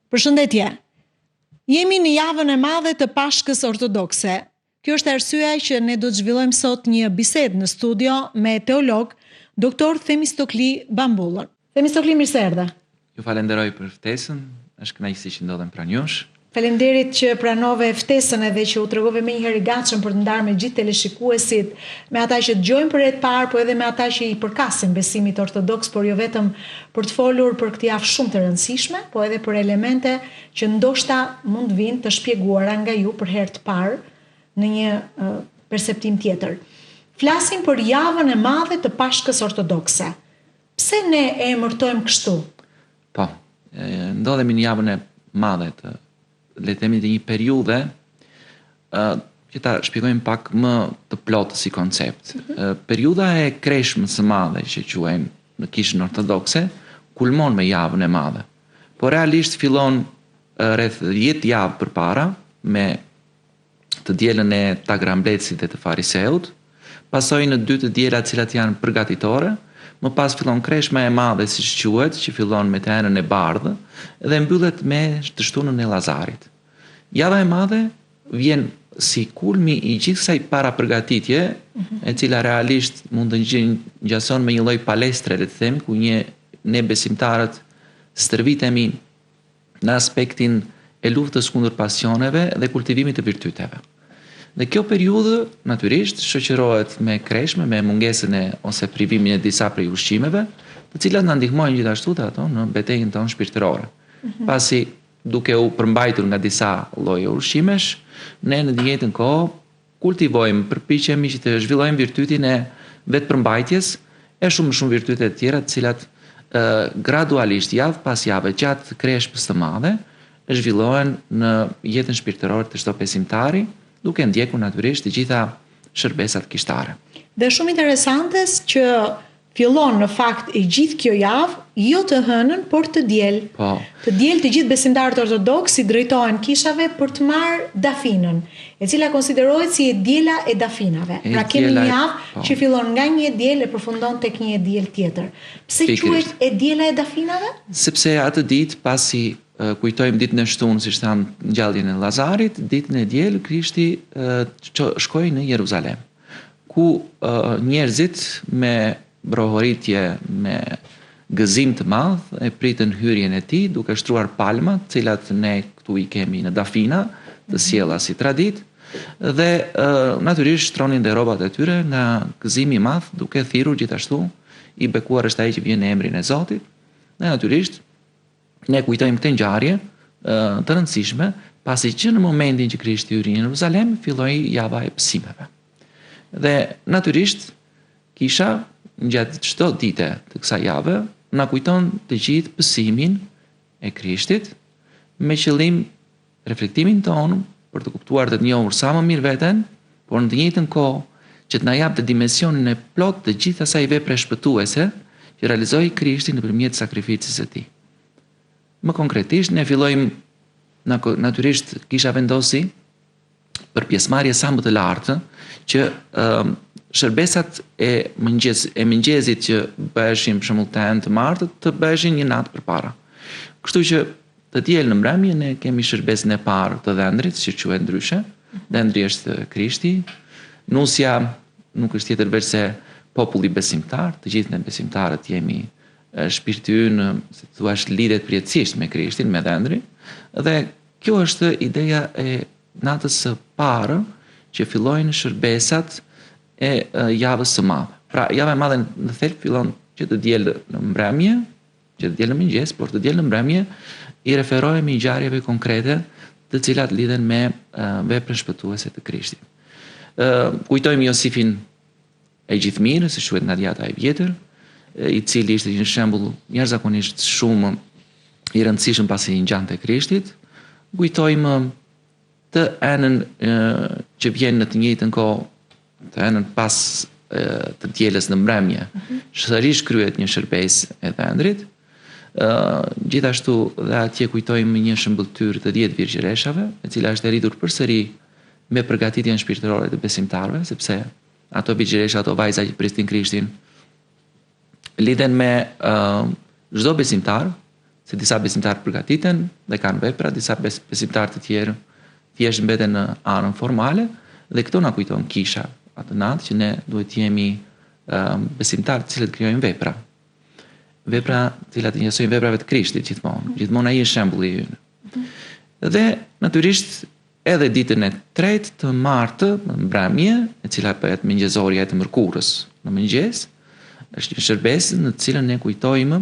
Përshëndetje. Jemi në javën e madhe të Pashkës Ortodokse. Kjo është arsyeja që ne do të zhvillojmë sot një bisedë në studio me teolog Dr. Themistokli Bambullën. Themistokli, mirë se erdhe. Ju falenderoj për ftesën, është kënaqësi që ndodhem pranë jush. Faleminderit që pranove ftesën edhe që u tregove më njëherë i gatshëm për të ndarë me gjithë teleshikuesit, me ata që dëgjojnë për herë të parë, po edhe me ata që i përkasin besimit ortodoks, por jo vetëm për të folur për këtë javë shumë të rëndësishme, po edhe për elemente që ndoshta mund të vinë të shpjeguara nga ju për herë të parë në një perceptim tjetër. Flasim për javën e madhe të Pashkës Ortodokse. Pse ne e emërtojmë kështu? Po, ndodhemi në javën e madhe të le të themi të një periudhe që ta shpjegojmë pak më të plotë si koncept. Periudha e kreshmës së madhe që quajmë në kishën ortodokse kulmon me javën e madhe. Por realisht fillon rreth 10 javë përpara me të dielën e Tagramblecit dhe të Fariseut, pasojnë në 2 të diela të cilat janë përgatitore, më pas fillon kreshma e madhe siç quhet, që fillon me të enën e bardhë dhe mbyllet me të shtunën e Llazarit. Java e madhe vjen si kulmi i gjithë kësaj parapërgatitje, e cila realisht mund të ngjason me një lloj palestre, le të them, ku ne besimtarët stërvitemi në aspektin e luftës kundër pasioneve dhe kultivimit të virtyteve. Dhe kjo periudhë natyrisht shoqërohet me kreshme, me mungesën ose privimin e disa prej ushqimeve, të cilat na ndihmojnë gjithashtu të ato në betejën tonë shpirtërore. Pasi duke u përmbajtur nga disa lloje ushqimesh, ne në të njëjtën kohë kultivojmë, përpiqemi që të zhvillojmë virtytin e vetëpërmbajtjes e shumë virtyte të tjera, të cilat gradualisht javë pas jave gjatë kreshmës së madhe zhvillohen në jetën shpirtërore të çdo besimtari, duke ndjekur natyrisht të gjitha shërbesat kishtare. Dhe shumë interesante që fillon në fakt e gjithë kjo javë, jo të hënën, por të diel. Po. Të diel të gjithë besimtarët ortodoks i drejtohen kishave për të marrë dafinën, e cila konsiderohet si e diela e dafinave. Pra kemi një javë që fillon nga një diel e përfundon tek një diel tjetër. Pse quhet e diela e dafinave? Sepse atë ditë pasi kujtojmë ditën e shtunë, si thamë ngjalljen e Llazarit, ditën e diel Krishti shkoi në Jeruzalem, ku njerëzit me brohoritje, me gëzim të madh e pritën hyrjen e tij, duke shtruar palma, të cilat ne këtu i kemi në dafina, të sjella si tradit, dhe natyrisht shtronin dhe rrobat e tyre nga gëzimi i madh, duke thirrur gjithashtu i bekuar është ai që vjen në emrin e Zotit. Dhe natyrisht ne kujtojmë këtë ngjarje të rëndësishme, pasi që në momentin që Krishti hyri në Jeruzalem, filloi java e psimeve. Dhe natyrisht kisha gjatë çdo dite të kësaj jave na kujton të gjithë psimin e Krishtit, me qëllim reflektimin tonë për të kuptuar të njohur sa më mirë veten, por në të njëjtën kohë që të na japë dimensionin e plot të gjithë asaj vepre shpëtuese që realizoi Krishti nëpërmjet sakrificës së tij. Më konkretisht, ne fillojmë, natyrisht kisha vendosi për pjesëmarrje sa më të lartë, që shërbesat e mëngjesit që bëheshin për shembull të hënë të martët, të bëheshin një natë përpara. Kështu që të diel në mbrëmje ne kemi shërbesën e parë të dhëndrit, që quhet ndryshe. Dhëndri është Krishti. Nusja nuk është tjetër veç se populli besimtar, të gjithë ne besimtarët jemi shpirti ynë, si thua, lidhet përjetësisht me Krishtin, me dhëndrin, dhe kjo është ideja e natës së parë që fillojnë shërbesat e javës së madhe. Pra, java e madhe në thelb fillon që të diel në mbrëmje, që të diel në mëngjes, por të diel në mbrëmje i referohemi ngjarjeve konkrete, të cilat lidhen me veprën shpëtuese të Krishtit. Kujtojmë Josifin e gjithmirë, si quhet Nadiata e vjetër, i cili ishte një shembull jashtëzakonisht shumë i rëndësishëm pasi i ngjante Krishtit. Kujtojmë të enën që vjen në të njëjtën kohë, të enën pas të dielës në mbrëmje, sërish kryhet një shërbesë e dhëndrit. Gjithashtu dhe atje kujtojmë një shëmbëltyr të 10 virgjëreshave, e cila është e rritur përsëri me përgatitjen shpirtërore të besimtarëve, sepse ato virgjëresha, ato vajza që pristin Krishtin, lidhen me çdo besimtar, se disa besimtarë përgatiten dhe kanë vepra, disa besimtarë të tjerë thjesht mbeten në anën formale, dhe këto na kujton kisha atë natë që ne duhet të jemi besimtarë të cilët krijojnë vepra. Vepra të cilat njësojnë veprave të Krishtit gjithmonë. Gjithmonë ai është shembulli ynë. Dhe natyrisht edhe ditën e tretë të martë, mbrëmje, e cila bëhet mëngjesorja e të mërkurës në mëngjes, është një shërbes në të cilën ne kujtojmë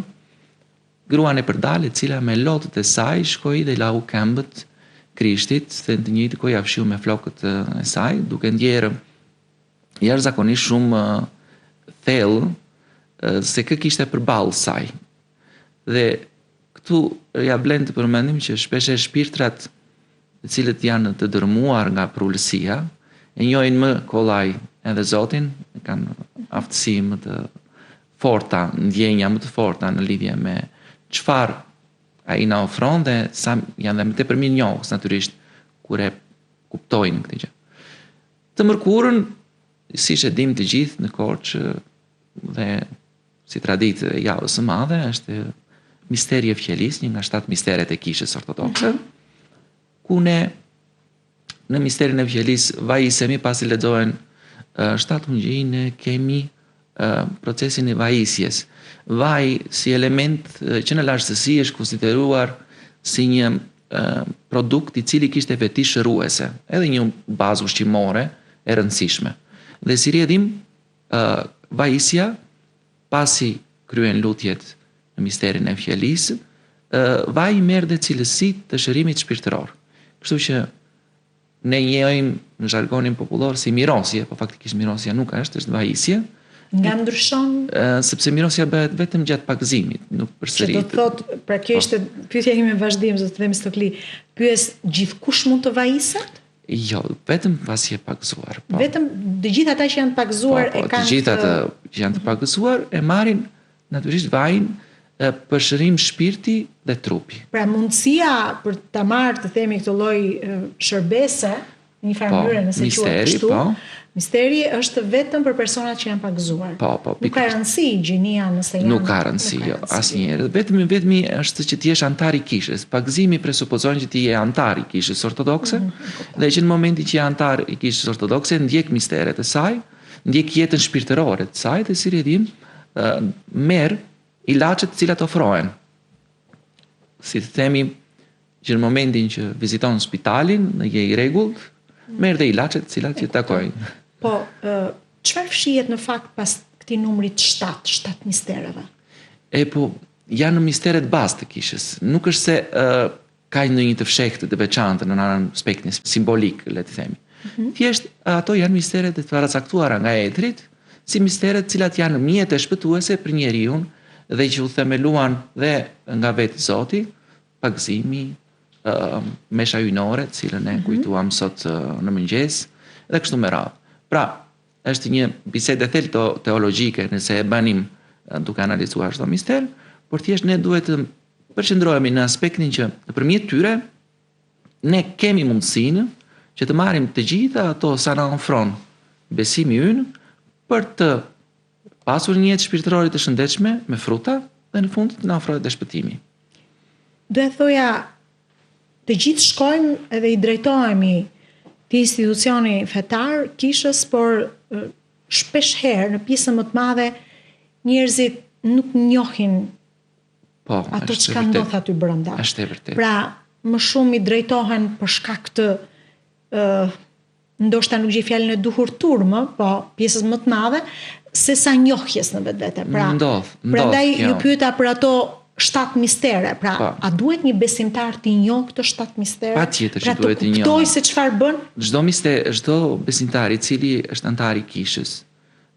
gruan e përdale, e cila me lotët e saj shkoi dhe lau këmbët Krishtit, dhe në të njëjtë kohë ia fshiu me flokët e saj, duke ndjerë jashtëzakonisht shumë thellë se kë kishte përballë saj. Dhe këtu ja blen të përmendim që shpesh shpirtrat të cilët janë të dërmuar nga prullësia, e njohin më kollaj edhe Zotin, kanë aftësi më të forta, ndjenja më të forta në lidhje me çfarë ai na ofron dhe sa janë dhe më tepër mirënjohës natyrisht kur e kuptojnë këtë gjë. Të mërkurën, siç e dim të gjithë në Korç dhe si traditë e javës së madhe, është misteri e fjelis, një nga 7 misteret e kishës ortodokse, ku ne në misterin e fjelis vajisemi pasi lexohen 7 ungjij, ne kemi procesin e vajisjes. Vaj si element që në lartësi është konsideruar si një produkt i cili kishte veti shëruese, edhe një bazë ushqimore e rëndësishme. Dhe si rrjedhim, vajisja pasi kryen lutjet në misterin e fjelisë, vaji merr dhe cilësi të shërimit shpirtëror. Kështu që ne njohim në zhargonin popullor si mirosje, po faktikisht mirosja nuk është vajisje. Nga ndryshon? Sepse mirosja bëhet vetëm gjatë pagëzimit, nuk përsëritet. Që do të thotë, pra kjo ishte pyetja ime vazhdim, zotë Themistokli, pyes gjithkush mund të vajisat? Jo, vetëm pasi e pagëzuar. Po. Vetëm të gjithë ata që janë të pagëzuar e kanë të gjithë ata që janë të pagëzuar e marrin natyrisht vajin për shërim shpirti dhe trupi. Pra mundësia për ta marrë të themi këtë lloj shërbese në një farë mënyrë nëse quhet kështu. Misteri është vetëm për personat që janë pagëzuar. Nuk ka rëndësi gjinia nëse janë. Nuk ka rëndësi, jo, asnjëherë. Vetëm është që ti jesh antar i kishës. Pagëzimi presupozon që ti je antar i kishës ortodokse, dhe që në momentin që je antar i kishës ortodokse ndjek misteret e saj, ndjek jetën shpirtërore të saj dhe si rrjedhim merr ilaçet të cilat ofrohen. Si të themi që në momentin që viziton spitalin, në je i rregullt, merr dhe ilaçet të cilat që takojnë. Po, çfarë fshihet në fakt pas këtij numrit 7 mistereve? Po, janë misteret bazë të kishës. Nuk është se ka ndonjë të fshehtë të veçantë në anën aspektin simbolik, le të themi. Thjesht ato janë misteret të paracaktuara nga etrit, si misteret të cilat janë mjete shpëtuese për njeriu dhe që u themeluan dhe nga vetë Zoti, pagëzimi, mesha hyjnore, të cilën e kujtuam sot në mëngjes, dhe kështu me radhë. Pra, është një bisedë e thellë teologjike nëse e bënim duke analizuar çdo mister, por thjesht ne duhet të përqendrohemi në aspektin që nëpërmjet tyre ne kemi mundësinë që të marrim të gjitha ato sa na ofron besimi ynë për të pasur një jetë shpirtërore të shëndetshme me fruta dhe në fund të na ofrohet dhe shpëtimi. Do e thoja, të gjithë shkojmë edhe i drejtohemi të institucioni fetar, kishës, por shpesh herë në pjesën më të madhe njerëzit nuk njohin ato që ka ndodhur aty brenda. Është e vërtetë. Pra, më shumë i drejtohen për shkak të ndoshta nuk gjej fjalën e duhur turmë, po pjesës më të madhe se sa njohjes në vetvete. Pra, prandaj ju pyeta për ato 7 mistere. Pra, a duhet një besimtar të njohë këto 7 mistere? Patjetër që duhet të njohë. Kuptoj se çfarë bën? Çdo besimtar i cili është antar i kishës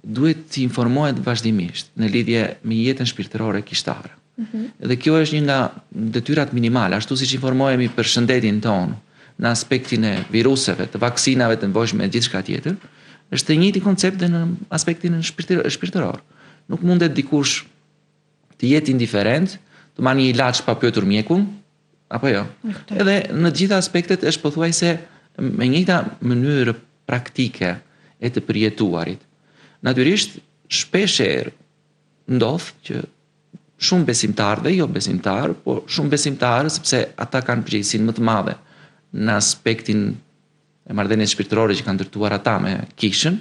duhet të informohet vazhdimisht në lidhje me jetën shpirtërore kishtare. Dhe kjo është një nga detyrat minimale, ashtu siç informohemi për shëndetin tonë në aspektin e viruseve, të vaksinave të nevojshme e gjithçka tjetër, është e njëjti koncept dhe në aspektin shpirtëror. Nuk mundet dikush të jetë indiferent, të marrë një ilaç pa pyetur mjekun, apo jo. Edhe në të gjitha aspektet është pothuajse me njëjta mënyrë praktike e të përjetuarit. Natyrisht, shpesh ndodh që shumë besimtarë dhe jo besimtarë, po shumë besimtarë sepse ata kanë përgjegjësinë më të madhe në aspektin e marrëdhënies shpirtërore që kanë ndërtuar ata me kishën,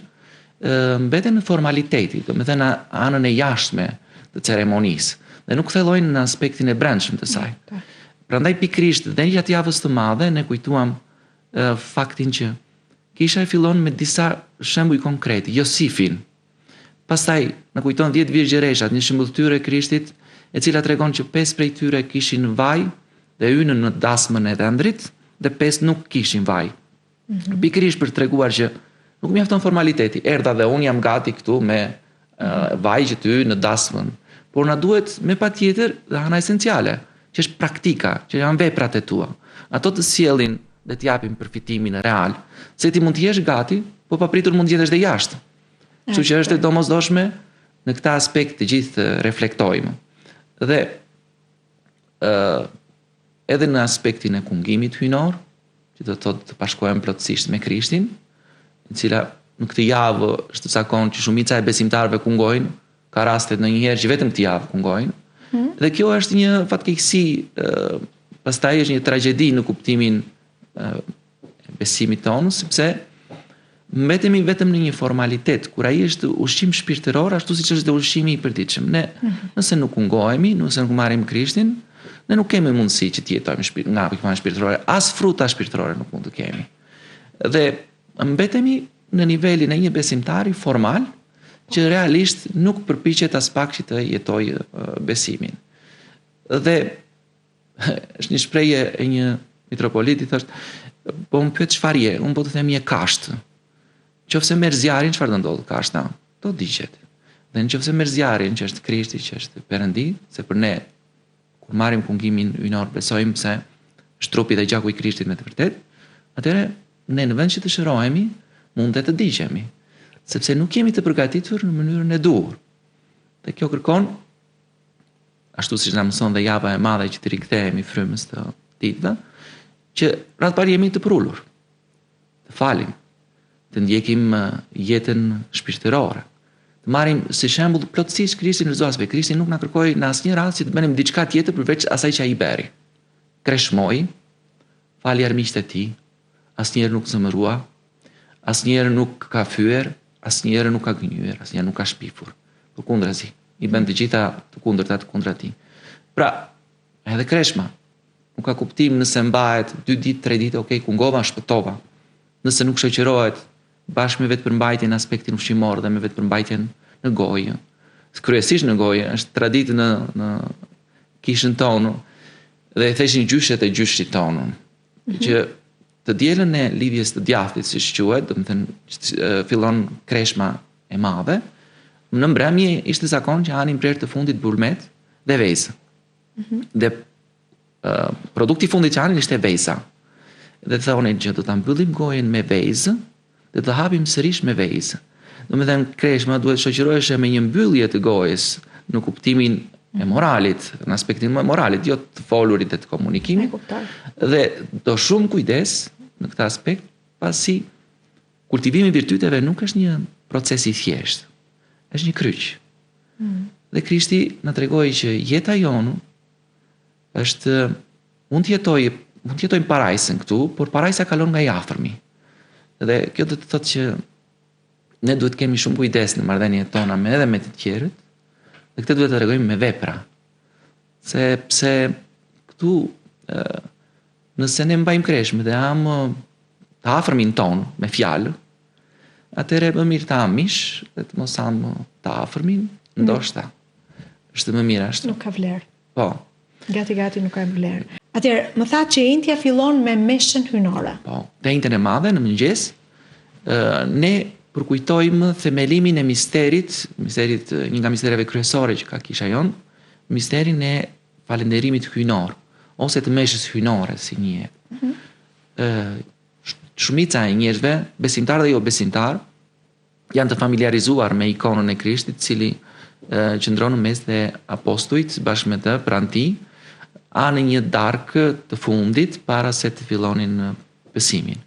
mbeten në formaliteti, domethënë në anën e jashtme të ceremonisë dhe nuk thellojnë në aspektin e brendshëm të saj. Prandaj pikërisht dhe gjatë javës të madhe ne kujtuam faktin që kisha e fillon me disa shembuj konkret, Josifin. Pastaj na kujton 10 virgjëreshat, një shembull tyre e Krishtit, e cila tregon që 5 prej tyre kishin vaj dhe ynën në dasmën e ëndrit dhe 5 nuk kishin vaj. Pikërisht për treguar që nuk mjafton formaliteti. Erdha dhe unë jam gati këtu me vaj që ty në dasmën, por na duhet me patjetër dhe ana esenciale, që është praktika, që janë veprat e tua. Ato të sjellin dhe të japin përfitimin real, se ti mund të jesh gati, po papritur mund të jesh edhe jashtë. Kështu që është e domosdoshme në këtë aspekt të gjithë reflektojmë. Dhe edhe në aspektin e kungimit hyjnor, që do të thotë të bashkohem plotësisht me Krishtin, në cila në këtë javë është zakon që shumica e besimtarëve kungojnë, ka raste ndonjëherë që vetëm këtë javë kungojnë. Dhe kjo është një fatkeqësi, pastaj është një tragjedi në kuptimin besimit tonë, sepse mbetemi vetëm në një formalitet, kur ai është ushqim shpirtëror, ashtu siç është ushqimi i përditshëm. Ne, nëse nuk kungohemi, nëse nuk marrim Krishtin, ne nuk kemi mundësi që të jetojmë nga pikpamja shpirtërore, as fruta shpirtërore nuk mund të kemi. Dhe mbetemi në nivelin e një besimtari formal, që realisht nuk përpiqet as pak që të jetojë besimin. Dhe është një shprehje e një mitropoliti, thoshtë, po më pyet çfarë je, unë po të them je kasht. Nëse merr zjarrin, çfarë do ndodh kashta? Do digjet. Dhe nëse merr zjarrin, që është Krishti, që është Perëndi, se për ne kur marrim kungimin hyjnor besojmë se është trupi dhe gjaku i Krishtit me të vërtetë, atëherë ne në vend që të shërohemi, mund të digjemi, sepse nuk jemi të përgatitur në mënyrën e duhur. Dhe kjo kërkon, ashtu siç na mëson dhe java e madhe që të rikthehemi frymës të ditëve, që radh parë jemi të prullur, të falim, të ndjekim jetën shpirtërore, të marrim si shembull plotësisht Krishtin në çdo aspekt. Krishti nuk na kërkoi në asnjë rast që të bënim diçka tjetër përveç asaj që ai bëri. Kreshmoi, fali armiqtë e tij, asnjëherë nuk zemërua, asnjëherë nuk ka fyer, asnjëherë nuk ka gënjur, asnjëherë nuk ka shpifur. Përkundrazi, i bën të gjitha të kundërta të kundra tij. Pra, edhe kreshma nuk ka kuptim nëse mbahet 2 ditë, 3 ditë, okay, kungova, shpëtova. Nëse nuk shoqërohet bashkë me vetëpërmbajtjen në aspektin ushqimor dhe me vetëpërmbajtjen në gojë. Kryesisht në gojë, është traditë në kishën tonë dhe e theshin gjyshet e gjyshit tonë, që të dielën e lidhjes të djathtit, siç quhet, domethënë fillon kreshma e madhe. Në mbrëmje ishte zakon që hanin prerë të fundit bulmet dhe vezë. Dhe produkti i fundit që hanin ishte veza. Dhe thonin që do ta mbyllim gojën me vezë dhe të hapim sërish me vezë. Domethënë kreshma duhet shoqërohesh me një mbyllje të gojës në kuptimin e moralit, në aspektin më moralit, jo të folurit dhe të komunikimit. Dhe do shumë kujdes në këtë aspekt, pasi kultivimi i virtyteve nuk është një proces i thjeshtë, është një kryq. Dhe Krishti na tregoi që jeta jonë është mund të jetojmë parajsën këtu, por parajsa kalon nga i afërmi. Dhe kjo do të thotë që ne duhet të kemi shumë kujdes në marrëdhëniet tona edhe me të tjerët, dhe këtë duhet të tregojmë me vepra. Sepse këtu nëse ne mbajmë kreshme dhe am të afërmin ton me fjalë, atëherë më mirë të am mish dhe të mos am të afërmin, ndoshta. Është më mirë ashtu. Nuk ka vlerë. Po. Gati nuk ka vlerë. Atëherë, më tha që entja fillon me meshën hyjnore. Po, te entën e madhe në mëngjes, ne përkujtojmë themelimin e misterit, një nga mistereve kryesore që ka kisha jon, misterin e falënderimit hyjnor, ose të meshës hyjnore, si njihet. Shumica e njerëzve, besimtar dhe jo besimtar, janë të familiarizuar me ikonën e Krishtit, cili qëndron në mes të apostujt bashkë me të pranë tij, në një darkë të fundit para se të fillonin besimin.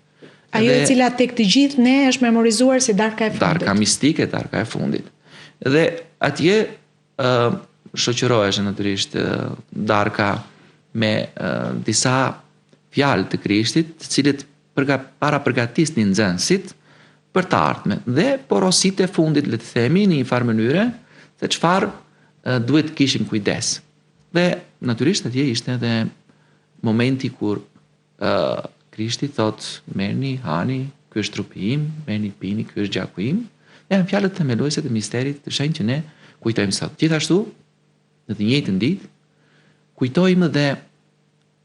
Ajo e cila tek të gjithë ne është memorizuar si darka e fundit. Darka mistike, darka e fundit. Dhe atje shoqërohesh natyrisht darka me disa fjalë të Krishtit, të cilët para përgatisnin nxënësit për të ardhmen dhe porositë e fundit, le të themi, në një farë mënyre, se çfarë duhet kishim kujdes. Dhe natyrisht atje ishte edhe momenti kur Krishti thot, merrni, hani, ky është trupi im, merrni, pini, ky është gjaku im. Janë fjalët themeluese të misterit të shenjtë që ne kujtojmë sot. Gjithashtu, në të njëjtën ditë, kujtojmë dhe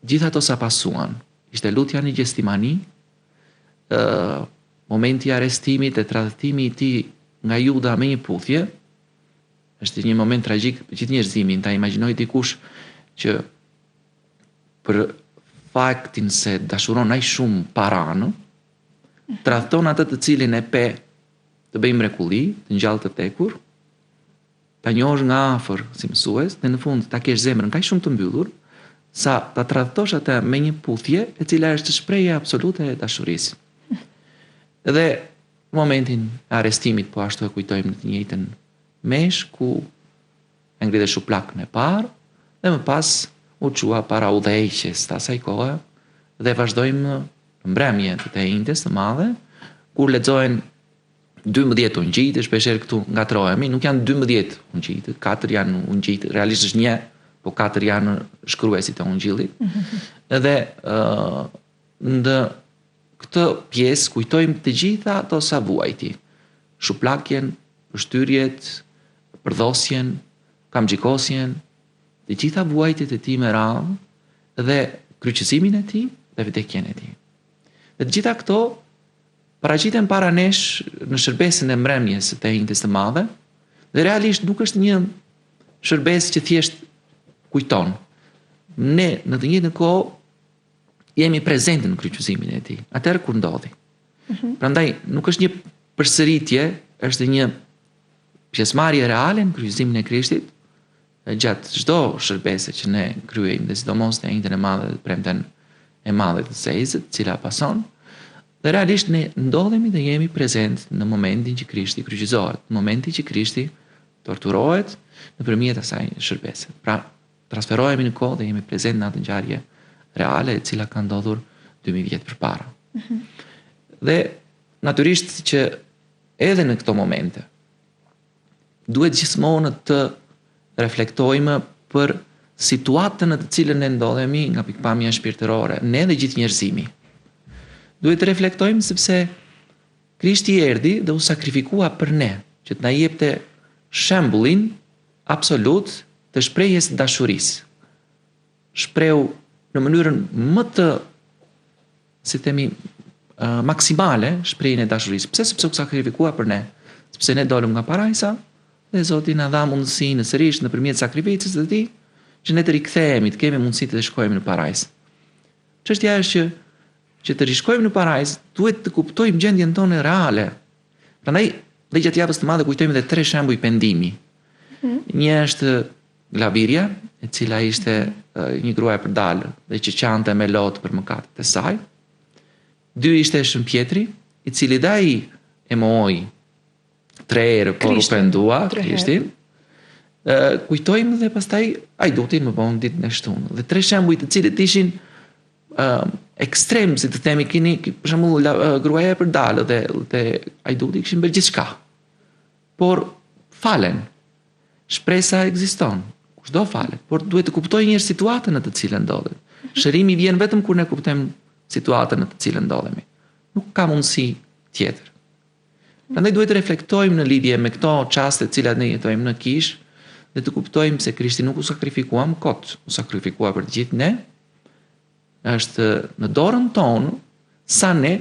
gjithë ato sa pasuan. Ishte lutja në Gjestimani, momenti i arrestimit e tradhtimi i tij nga Juda me një puthje, është një moment tragjik për gjithë njerëzimin. Ta imagjinoj dikush që për faktin se dashuron aq shumë paranë, tradhton atë të cilin e pe të bëjë mrekulli, të ngjallë të tekur, ta njohësh nga afër si mësues, dhe në fund ta kesh zemrën kaq shumë të mbyllur, sa ta tradhtosh atë me një puthje e cila është shprehje absolute e dashurisë. Dhe momentin e arrestimit po ashtu e kujtojmë në të njëjtën mesh ku e ngritë shuplakën e parë dhe më pas u çua para udhëheqjes të asaj kohe dhe vazhdojmë në mbrëmje të të njëjtës të madhe kur lexohen 12 ungjite, shpeshherë këtu ngatrohemi, nuk janë 12 ungjite, 4 janë ungjite, realisht është një, po 4 janë shkruesit e ungjillit. Edhe në këtë pjesë kujtojmë të gjitha ato sa vuajti. Shuplakjen, pështyrjet, përdhosjen, kamxhikosjen, të gjitha vuajtjet e tij me radhë dhe kryqëzimin e tij dhe vdekjen e tij. Dhe të gjitha këto paraqiten para nesh në shërbesin e mbrëmjes të njëjtës së madhe, dhe realisht nuk është një shërbes që thjesht kujton. Ne në të njëjtën kohë jemi prezente në kryqëzimin e tij, atëherë kur ndodhi. Prandaj nuk është një përsëritje, është një pjesëmarrje reale në kryqëzimin e Krishtit gjatë çdo shërbese që ne kryejmë, dhe sidomos në njëjtën e madhe dhe premten e madhe të Zezët, cila pason. Dhe realisht ne ndodhemi dhe jemi prezent në momentin që Krishti kryqëzohet, në momentin që Krishti torturohet nëpërmjet asaj shërbese. Pra, transferohemi në kohë dhe jemi prezent në atë ngjarje reale e cila ka ndodhur 2000 vjet përpara. Dhe natyrisht që edhe në këto momente duhet gjithmonë të reflektojmë për situatën në të cilën ne ndodhemi nga pikpamja shpirtërore, ne dhe gjithë njerëzimi. Duhet të reflektojmë sepse Krishti erdhi dhe u sakrifikua për ne, që të na jepte shembullin absolut të shprehjes së dashurisë. Shpreu në mënyrën më të, si themi, maksimale shprehjen e dashurisë. Pse? Sepse u sakrifikua për ne, sepse ne dolëm nga parajsa dhe Zoti na dha mundësinë sërish nëpërmjet sakrificës së tij që ne të rikthehemi, të kemi mundësi të shkojmë në parajsë. Çështja është që të rishkojmë në parajsë, duhet të kuptojmë gjendjen tonë reale. Prandaj, dhe gjatë javës të madhe kujtojmë edhe 3 shembuj pendimi. Një është Glaviria, e cila ishte një gruaja për dalë dhe që qante me lotë për mëkatet e saj. 2 ishte Shën Pjetri, i cili dhe ai e mohoi 3 herë por u pendua Krishtin. Kujtojmë dhe pastaj Ajdutin më vonë ditën e shtunë. Dhe 3 shembuj të cilët ishin ekstrem, si të themi, për shembull gruaja për dalë dhe Ajduti kishin bërë gjithçka. Por falen. Shpresa ekziston. Kushdo falet, por duhet të kuptojë njëherë situatën në të cilën ndodhet. Shërimi vjen vetëm kur ne kuptojmë situatën në të cilën ndodhemi. Nuk ka mundësi tjetër. Prandaj duhet të reflektojmë në lidhje me këto çaste të cilat ne jetojmë në kish dhe të kuptojmë se Krishti nuk u sakrifikua kot, u sakrifikua për të gjithë ne. Është në dorën tonë sa ne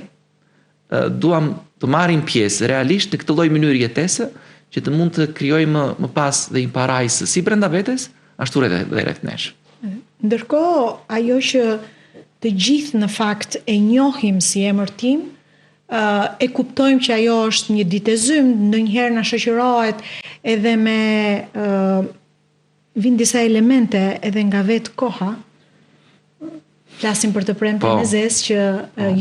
duam të marrim pjesë realisht në këtë lloj mënyrë jetese që të mund të krijojmë më pas dhe një parajsë si brenda vetes, ashtu edhe rreth nesh. Ndërkohë, ajo që të gjithë në fakt e njohim si emër tim, e kuptojmë që ajo është një ditë e zymë, ndonjëherë na shoqërohet edhe me vin disa elemente edhe nga vetë koha. Flasim për të premten e zezë që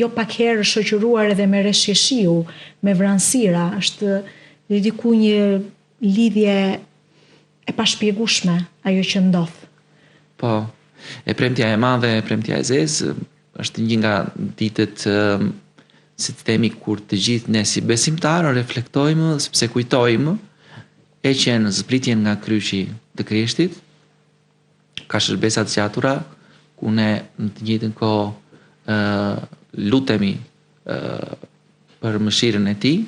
jo pak herë shoqëruar edhe me reshjeshiu, me vranësira, është diku një lidhje e e pashpjegueshme ajo që ndodh. Po, e premtja e madhe, premtja e zezë, është një nga ditët si të themi kur të gjithë ne si besimtarë reflektojmë sepse kujtojmë heqjen, zbritjen nga kryqi të Krishtit, ka shërbesa të zgjatura ku ne në të njëjtën kohë lutemi për mëshirën e tij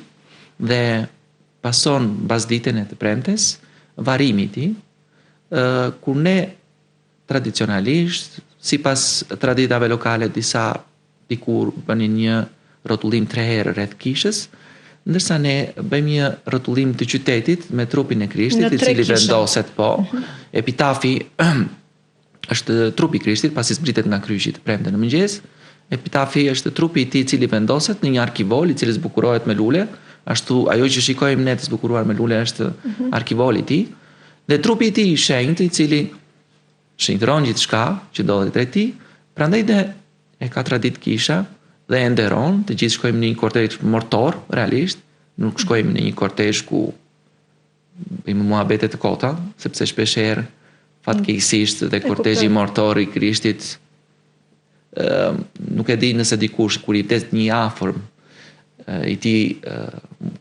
dhe pason mbas ditën e të premtes varimi i tij, kur ne tradicionalisht sipas traditave lokale disa dikur bënin një rrotullim 3 herë rreth kishës, ndërsa ne bëjmë një rrotullim të qytetit me trupin e Krishtit, i cili vendoset epitafi është trupi i Krishtit pasi zbritet nga kryqi të premte në mëngjes. Epitafi është trupi i tij i cili vendoset në një arkivol i cili zbukurohet me lule, ashtu ajo që shikojmë ne të zbukuruar me lule është arkivoli i tij, dhe trupi i tij i shenjtë i cili shenjtëron gjithçka që ndodhet drejt tij, prandaj dhe e ka tradit kisha dhe e nderon, të gjithë shkojmë në një kortezh mortor, realisht, nuk shkojmë në një kortezh ku bëjmë muhabete të kota, sepse shpeshherë fatkeqësisht dhe kortezhi mortor i Krishtit nuk e di nëse dikush kur i vdes një afërm i tij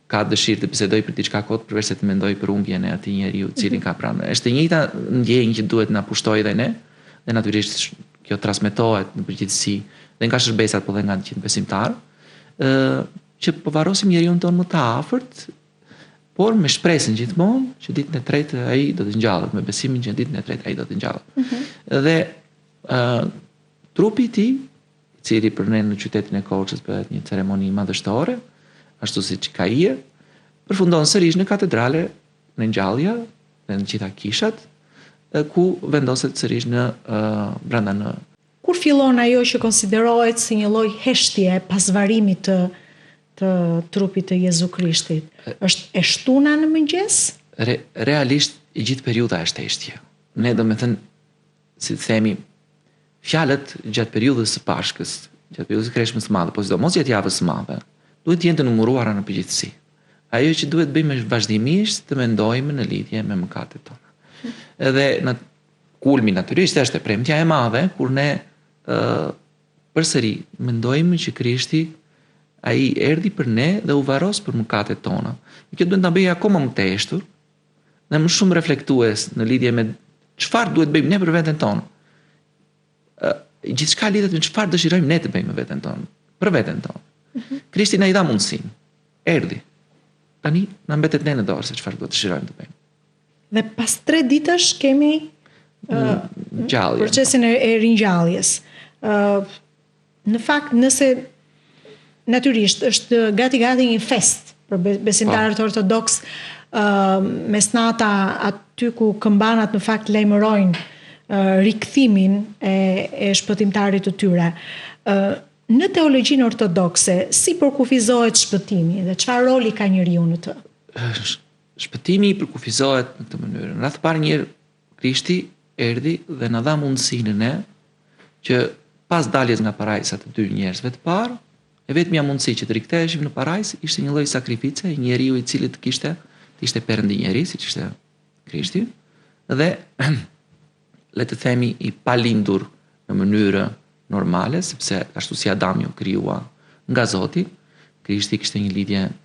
ka dëshirë të bisedoj për diçka kot përveç se të mendoj për humbjen e atij njeriu i cili ka pranë. Është e njëjta ndjenjë që duhet na pushtojë dhe ne, dhe natyrisht kjo transmetohet në përgjithësi dhe nga shërbesat po dhe nga të gjithë besimtarë, që po varrosim njeriu tonë më të afërt, por me shpresën gjithmonë që ditën e tretë ai do të ngjallet, me besimin që ditën e tretë ai do të ngjallet. Dhe trupi i tij, i cili për ne në qytetin e Korçës bëhet një ceremoni madhështore, ashtu siç ka ije, përfundon sërish në katedrale, në ngjallja dhe në gjitha kishat, ku vendoset sërish në brenda në. Kur fillon ajo që konsiderohet si një lloj heshtje pas varimit të trupit të Jezu Krishtit? Është e shtuna në mëngjes? Realisht i gjithë periudha është heshtje. Ne do me thënë, si të themi, fjalët gjatë periudhës së Pashkës, gjatë periudhës së Kreshmës së Madhe, po sidomos gjatë javës së Madhe, duhet të jenë të numëruara në përgjithësi. Ajo që duhet bëjmë është vazhdimisht të mendojmë në lidhje me mëkatet tona. Edhe në kulmi natyrisht është e premtja e madhe kur ne përsëri mendojmë që Krishti ai erdhi për ne dhe u varros për mëkatet tona. Kjo duhet ta bëjë akoma më të heshtur dhe më shumë reflektues në lidhje me çfarë duhet bëjmë ne për veten tonë. Gjithçka lidhet me çfarë dëshirojmë ne të bëjmë me veten tonë, për veten tonë. Krishti na i dha mundësinë. Erdhi. Tani na mbetet ne në dorë se çfarë do të dëshirojmë të bëjmë. Dhe pas 3 ditësh kemi procesin e ringjalljes. Në fakt, nëse natyrisht është gati një fest për besimtarët ortodoks, mesnata aty ku këmbanat në fakt lajmërojnë rikthimin e shpëtimtarit të tyre. Në teologjinë ortodokse, si përkufizohet shpëtimi dhe çfarë roli ka njeriu në të? Shpëtimi përkufizohet në këtë mënyrë. Në radhë të parë njëherë Krishti erdhi dhe na dha mundësinë ne që pas daljes nga parajsa të dy njerëzve të parë, e vetmja mundësi që të riktheheshim në parajsë ishte një lloj sakrifice, njeriu i cili të ishte perëndinjeri, siç ishte Krishti, dhe le të themi i palindur në mënyrë normale, sepse ashtu si Adami u krijua nga Zoti, Krishti kishte një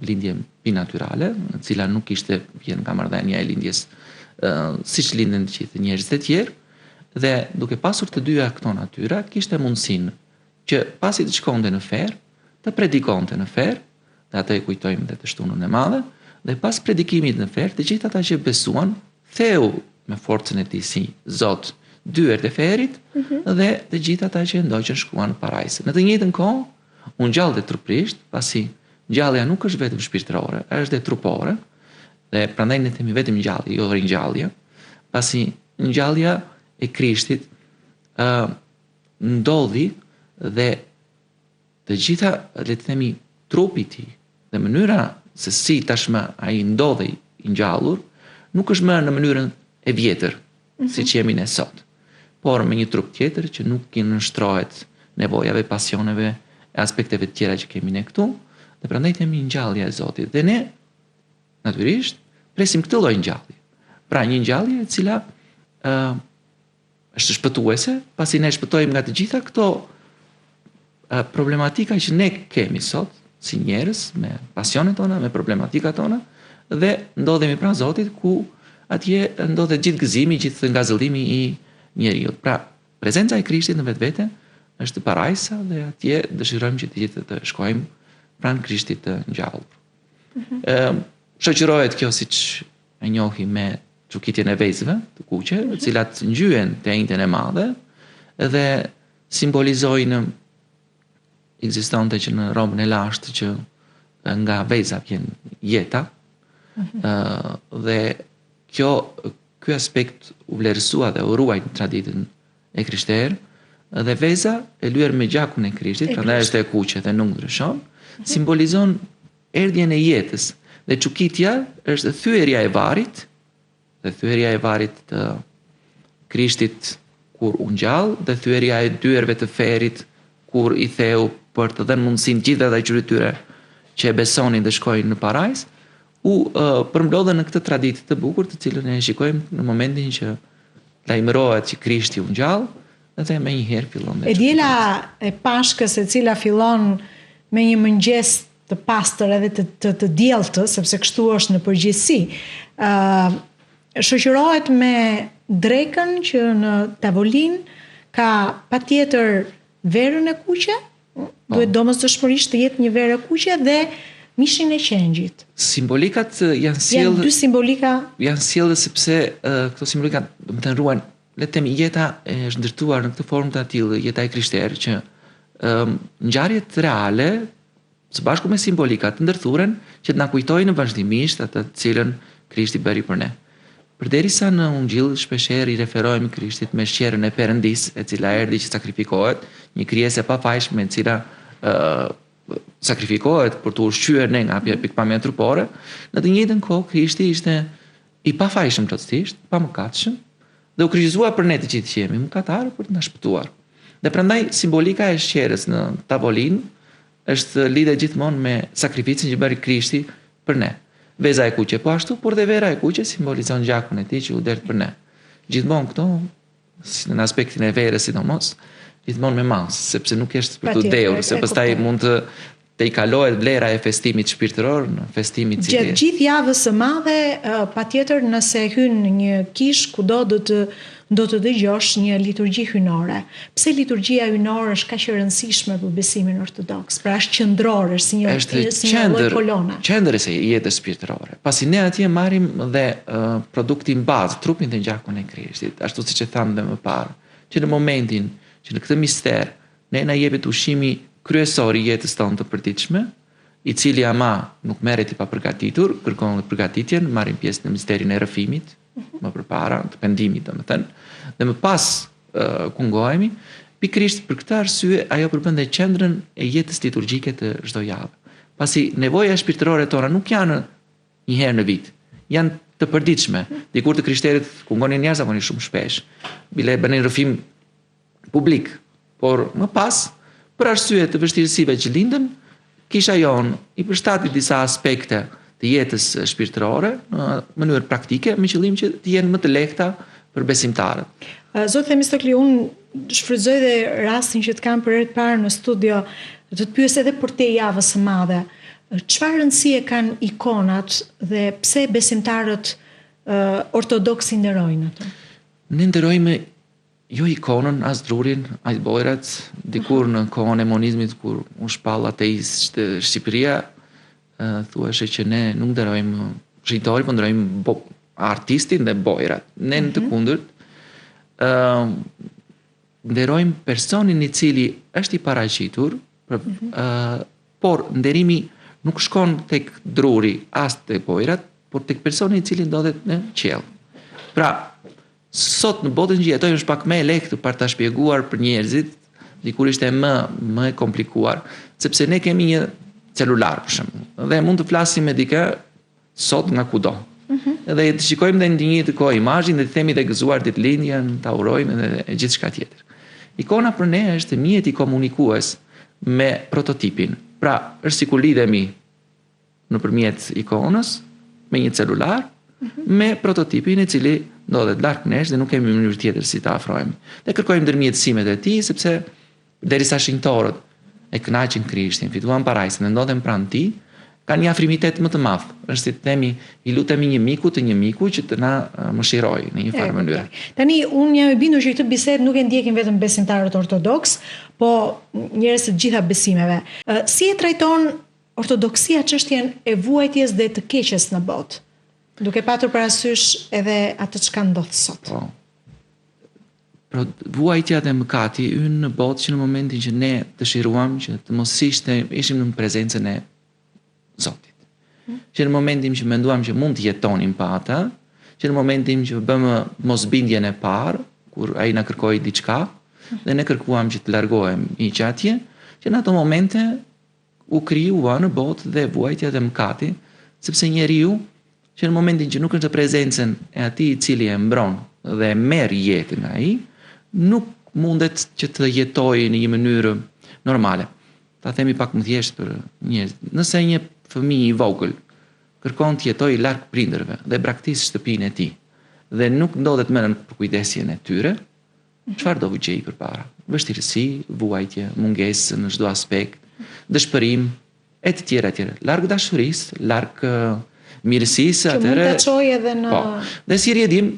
lindje binatyrale, në cila nuk ishte vjen nga marrëdhënia e lindjes siç linden të gjithë njerëzit e tjerë, dhe duke pasur të dyja këto natyra, kishte mundësinë që pasi të shkonte në ferë, të predikonte në ferë, dhe atë e kujtojmë dhe të shtunën e madhe, dhe pas predikimit në ferë, të gjithë ata që besuan, theu me forcën e tij si Zot dyert e ferit, dhe të gjithë ata që ndoqën shkuan në parajsë. Në të njëjtën kohë, u ngjall dhe trupërisht, pasi ngjallja nuk është vetëm shpirtërore, është dhe trupore, dhe prandaj ne themi vetëm ngjallje, jo ringjallje, pasi ngjallja e Krishtit ndodhi dhe të gjitha, le të themi, trupi i tij dhe mënyra se si tashmë ai ndodhi i ngjallur, nuk është më në mënyrën e vjetër, siç jemi ne sot, por me një trup tjetër që nuk i nënshtrohet nevojave, pasioneve e aspekteve të tjera që kemi ne këtu, dhe prandaj themi ngjallja e Zotit. Dhe ne natyrisht presim këtë lloj ngjallje. Pra një ngjallje e cila është shpëtuese, pasi ne shpëtojmë nga të gjitha këto problematika që ne kemi sot, si njerëz, me pasionet tona, me problematikat tona, dhe ndodhemi pranë Zotit, ku atje ndodhet gjithë gëzimi, gjithë ngazëllimi i njeriut. Pra, prezenca e Krishtit në vetvete është parajsa dhe atje dëshirojmë që të gjithë të shkojmë pranë Krishtit të ngjallur. Shoqërohet kjo siç e njohim me çukitjen e vezëve të kuqe, të cilat ngjyen te njëjtën e madhe dhe simbolizojnë ekzistonte që në Romën e lashtë që nga veza vjen jeta, dhe ky aspekt u vlerësua dhe u ruaj në traditën e krishterë, dhe veza e lyer me gjakun e Krishtit, prandaj është e kuqe dhe nuk ndryshon, simbolizon erdhjen e jetës, dhe çukitja është thyerja e varit, dhe thyerja e varit të Krishtit kur u ngjall, dhe thyerja e dyerve të ferit kur i theu për të dhënë mundësinë gjithë ata qytetyre që e besonin dhe shkojnë në parajsë, u përmbledhen në këtë traditë të bukur, të cilën e shikojmë në momentin që lajmërohet që Krishti u ngjall, dhe më njëherë fillon. E diela e Pashkës, e cila fillon me një mëngjes të pastër edhe të dielltë, sepse kështu është në përgjithësi, shoqërohet me drekën që në tavolinë ka patjetër verën e kuqe, duhet domosdoshmërisht të jetë një verë e kuqe dhe mishin e qengjit. Simbolikat janë dy simbolika. Janë sjellë sepse këto simbolika do të ruajnë, le të themi, jeta është ndërtuar në këtë formë të tillë, jeta e krishterë, që ngjarjet reale së bashku me simbolikat të ndërthuren që të na kujtojnë vazhdimisht atë të cilën Krishti bëri për ne. Përderisa në Ungjil shpeshherë i referohemi Krishtit me shqerën e Perëndis, e cila erdhi që sakrifikohet, një krijesë e pafajshme e cila sakrifikohet për të ushqyer ne nga pikpamja trupore, në të njëjtën kohë Krishti ishte i pafajshëm plotësisht, pa mëkatshëm, dhe u kryqëzua për ne të gjithë që jemi mëkatarë për të na shpëtuar. Dhe prandaj simbolika e shqerës në tavolinë është lidhe gjithmonë me sakrificën që bëri Krishti për ne. Veza e kuqe po ashtu, por dhe vera e kuqe simbolizon gjakun e tij që u derdh për ne. Gjithmonë këto, në aspektin e verës sidomos, gjithmonë me mas, sepse nuk është për të dhëur, se pastaj mund të i kalohet vlera e festimit shpirtëror në festimin cili. Gjithë javës së madhe, patjetër nëse hyn në një kish kudo do të dëgjosh një liturgji hynore. Pse liturgjia hynore është kaq e rëndësishme për besimin ortodoks? Pra është qendrore, si një lloj kolona. Qendër e jetës shpirtërore. Pasi ne atje marrim dhe produktin bazë, trupin dhe gjakun e Krishtit, ashtu siç e thamë dhe më parë, që në momentin që në këtë mister ne na jepet ushqimi kryesor i jetës tonë të përditshme, i cili ama nuk merret i papërgatitur, kërkon përgatitjen, marrim pjesë në misterin e rrëfimit, më përpara, të pendimit, domethënë, dhe më pas kungohemi, pikërisht për këtë arsye ajo përbën dhe qendrën e jetës liturgjike të çdo javë. Pasi nevoja shpirtërore tona nuk janë një herë në vit, janë të përditshme. Dikur të krishterët kungonin jashtëzakonisht shumë shpesh, bile bënin rrëfim publik, por më pas, për arsye të vështirësive që lindën, kisha jon i përshtatit disa aspekte të jetës shpirtërore në mënyrë praktike, me qëllim që të jenë më të lehta për besimtarët. Zotë Themistokli, unë shfrytëzoj dhe rastin që të kam për herë të parë në studio, të të pyes edhe për te javës së madhe. Çfarë rëndësie kanë ikonat dhe pse besimtarët ortodoks i nderojnë ato? Ne nderojmë jo ikonën, as drurin, as bojrat, dikur në kohën e monizmit kur u shpall ateist Shqipëria, thuheshe që ne nuk nderojmë shittori, po nderojmë artistin dhe bojrat. Ne në të kundërt nderojmë personin i cili është i paraqitur, por nderimi nuk shkon tek druri as tek bojrat, por tek personi i cili ndodhet në qiell. Pra, sot në botën që jetojmë është pak më e lehtë për ta shpjeguar për njerëzit, dikur ishte më e komplikuar, sepse ne kemi një celular për shembull, dhe mund të flasim me dikë sot nga kudo. Dhe të shikojmë dhe në një të kohë imazhin dhe të themi dhe gëzuar ditëlindjen, ta urojmë dhe gjithçka tjetër. Ikona për ne është mjeti komunikues me prototipin. Pra, është sikur lidhemi nëpërmjet ikonës me një celular me prototipin e cili ndodhet larg nesh dhe nuk kemi mënyrë tjetër si ta afrohemi. Dhe kërkojmë ndërmjetësimet e tij sepse derisa shenjtorët e kënaqin Krishtin, fituan parajsën dhe ndodhen pranë tij, kanë një afrimitet më të madh. Është si të themi, i lutemi një miku të një miku që të na mëshirojë në një farë mënyrë. Tani unë jam e bindur që këtë bisedë nuk e ndjekin vetëm besimtarët ortodoks, po njerëz të gjitha besimeve. Si e trajton ortodoksia çështjen e vuajtjes dhe të keqes në botë, duke patur parasysh edhe atë çka ndodh sot? Po. Vuajtja dhe mëkati ynë në botë që në momentin që ne dëshiruam që të mos ishim në prezencën e Zotit. Që në momentin që menduam që mund të jetonim pa ata, që në momentin që bëmë mosbindjen e parë, kur ai na kërkoi diçka, dhe ne kërkuam që të largohemi që atje, që në ato momente u krijua në botë dhe vuajtja dhe mëkati, sepse njeriu që në momentin që nuk është në prezencën e atij i cili e mbron dhe merr jetën nga ai, nuk mundet që të jetojë në një mënyrë normale. Ta themi pak më thjesht për njerëz. Nëse një fëmijë i vogël kërkon të jetojë larg prindërve dhe braktis shtëpinë e tij dhe nuk ndodhet më në përkujdesjen e tyre, çfarë do vëgjej përpara? Vështirësi, vuajtje, mungesë në çdo aspekt, dëshpërim e të tjera. Larg dashurisë, larg mirësisë, atëherë. Që mund ta çojë edhe në. Po. Dhe si rrjetim,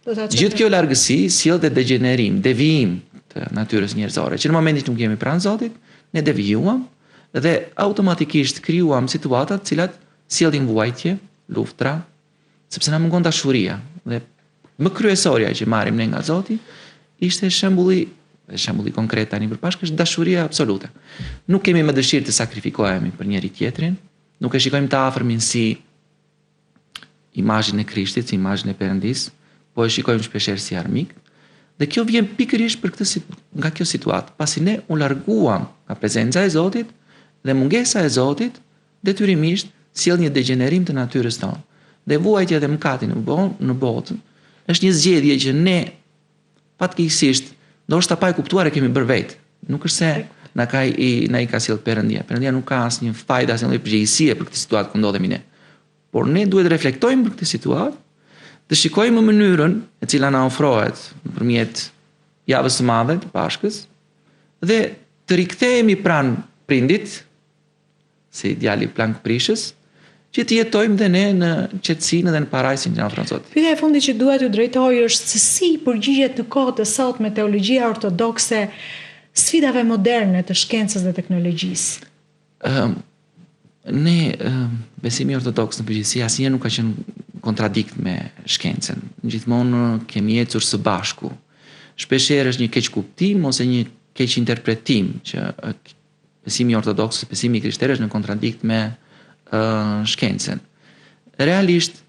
gjithë kjo largësi sjell dhe degenerim, devijim të natyrës njerëzore, që në momentin që nuk jemi pranë Zotit, ne devijuam dhe automatikisht krijuam situata të cilat sjellin vuajtje, luftra, sepse na mungon dashuria. Dhe më kryesorja që marrim ne nga Zoti ishte shembulli konkret tani përpashkë është dashuria absolute. Nuk kemi më dëshirë të sakrifikohemi për njëri tjetrin, nuk e shikojmë të afërmin si imazhin e Krishtit, si imazhin e Perëndis, po e shikojmë shpeshherë si armik. Dhe kjo vjen pikërisht për nga kjo situatë, pasi ne u larguam nga prezenca e Zotit dhe mungesa e Zotit detyrimisht sjell një degenerim të natyrës tonë. Dhe vuajtja dhe mëkati në botë është një zgjedhje që ne fatkeqësisht ndoshta pa e kuptuar e kemi bërë vetë. Nuk është se na i ka sjellë Perëndia. Perëndia nuk ka asnjë fajda, asnjë përgjegjësie për këtë situatë ku ndodhemi ne. Por ne duhet të reflektojmë për këtë situatë, të shikojmë mënyrën e cila na ofrohet nëpërmjet javës së madhe të Pashkës dhe të rikthehemi pranë prindit, si djali plank prishës, që të jetojmë dhe ne në qetësinë dhe në parajsin që na ofron Zoti. Pyetja e fundit që dua t'ju drejtoj është se si përgjigjet në kohët e sotme teologjia ortodokse sfidave moderne të shkencës dhe teknologjisë. Besimi ortodoks në përgjithësi asnjëherë nuk ka qenë kontradikt me shkencën. Gjithmonë kemi ecur së bashku. Shpeshherë është një keq kuptim ose një keq interpretim që besimi ortodoks, besimi krishterë është në kontradikt me shkencën. Realisht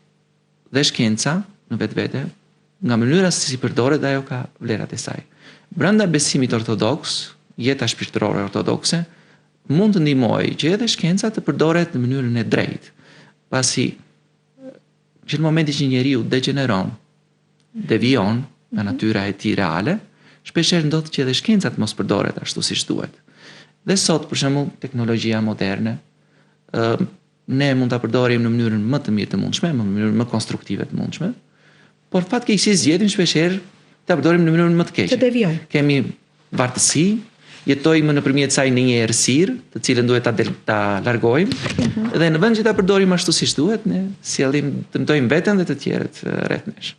dhe shkenca në vetvete, nga mënyra se si përdoret ajo ka vlerat e saj. Brenda besimit ortodoks, jeta shpirtërore ortodokse mund të ndihmojë që edhe shkenca të përdoret në mënyrën e drejtë, pasi që në momentin që njeriu degeneron, devijon nga natyra e tij reale, shpeshherë ndodh që edhe shkenca të mos përdoret ashtu siç duhet. Dhe sot, për shembull, teknologjia moderne, ne mund ta përdorim në mënyrën më të mirë të mundshme, në mënyrën më konstruktive të mundshme, por fatkeqësisht zgjedhim shpeshherë ta përdorim në mënyrën më të keqe. Të devijojmë. Kemi vartësi, jetojmë nëpërmjet saj në një errësirë, të cilën duhet ta largojmë, dhe në vend që ta përdorim ashtu siç duhet, ne dëmtojmë veten dhe të tjerët rreth nesh.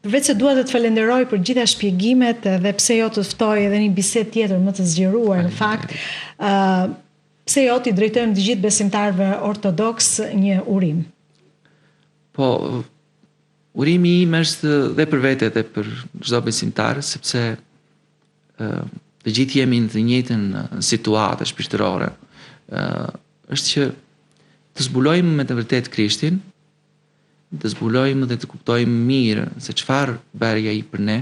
Përveç se dua të të falenderoj për gjitha shpjegimet dhe pse jo të ftoj edhe një bisedë tjetër më të zgjeruar në fakt, pse jo t'i drejtojmë të gjithë besimtarëve ortodoks një urim. Po, urimi im është dhe për vete dhe për çdo besimtar, sepse të gjithë jemi në të njëjtën situatë shpirtërore. Është që të zbulojmë me të vërtet Krishtin, të zbulojmë dhe të kuptojmë mirë se çfarë bëri ai për ne,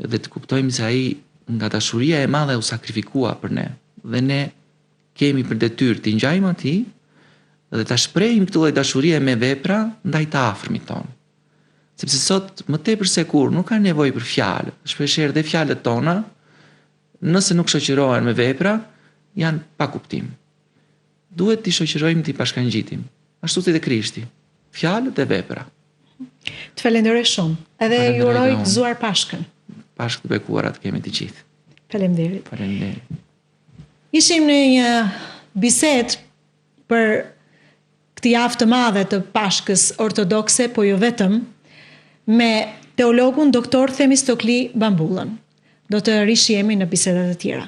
dhe të kuptojmë se ai nga dashuria e madhe u sakrifikua për ne, dhe ne kemi për detyrë të ngjajmë atij dhe ta shprehim këtë lloj dashurie me vepra ndaj të afërmit tonë. Sepse sot më tepër se kur nuk ka nevojë për fjalë, shpeshherë dhe fjalët tona, nëse nuk shoqërohen me vepra, janë pa kuptim. Duhet t'i shoqërojmë, t'i bashkangjitim, ashtu si dhe Krishti. fjalë dhe vepra. Të falenderoj shumë. Edhe ju Falenderoj uroj unë. gëzuar Pashkën. Pashkë të bekuara të kemi të gjithë. Faleminderit. Faleminderit. Ishim në një bisedë për këtë javë të madhe të Pashkës ortodokse, po jo vetëm, me teologun doktor Themistokli Bambullën. Do të rishihemi në bisedat e tjera.